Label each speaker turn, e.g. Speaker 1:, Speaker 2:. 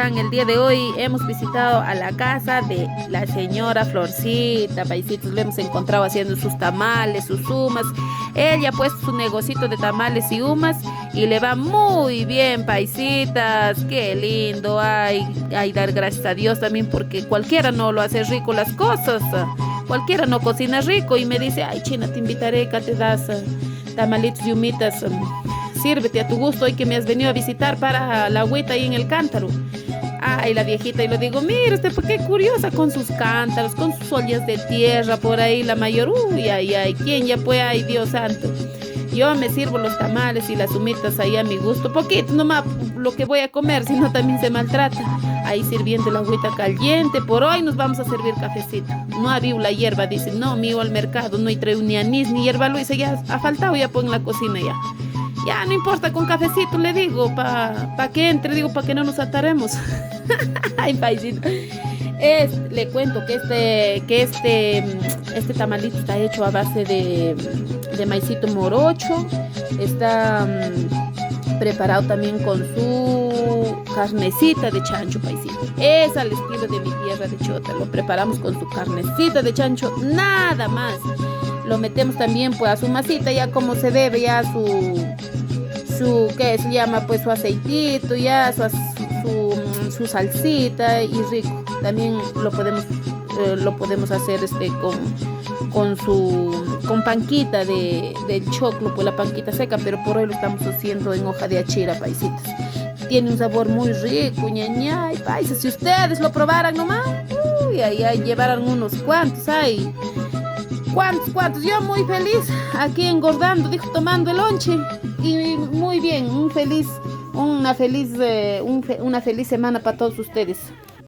Speaker 1: están? El día de hoy hemos visitado a la casa de la señora Florcita, paisitos. Le hemos encontrado haciendo sus tamales, sus humas. Ella ha puesto su negocito de tamales y humas y le va muy bien, paisitas. Qué lindo. Ay, dar gracias a Dios también porque cualquiera no lo hace rico las cosas. Cualquiera no cocina rico y me dice, ay, China, te invitaré, que te das tamalitos y humitas. Sírvete a tu gusto hoy que me has venido a visitar para la agüita ahí en el cántaro. Ay, la viejita, y le digo, mire usted, ¿por qué curiosa con sus cántaros, con sus ollas de tierra por ahí, la mayor? Uy, ay, ¿quién ya puede? Ay, Dios santo. Yo me sirvo los tamales y las humitas ahí a mi gusto, poquito nomás lo que voy a comer, si no también se maltrata. Ahí sirviendo la agüita caliente, por hoy nos vamos a servir cafecito. No había la hierba, dice, no, me iba al mercado, no hay traído ni anís ni hierba Luisa, ya ha faltado, ya pongo en la cocina ya. Ya, no importa, con cafecito le digo, pa que entre, digo, para que no nos ataremos. Ay, paisito. Le cuento que este tamalito está hecho a base de maicito morocho. Está preparado también con su carnecita de chancho, paisito. Es al estilo de mi tierra de Chota. Lo preparamos con su carnecita de chancho, nada más. Lo metemos también pues a su masita ya como se debe, ya ¿qué se llama? Pues su aceitito, ya su salsita y rico. También lo podemos hacer con panquita de choclo, pues la panquita seca, pero por hoy lo estamos haciendo en hoja de achira, paisitas. Tiene un sabor muy rico, ñañay, paisas. Si ustedes lo probaran nomás, uy, ay, llevaran unos cuantos, ay. ¿Cuántos? Yo muy feliz, aquí engordando, dijo, tomando el lonche. Y muy bien, una feliz semana para todos ustedes.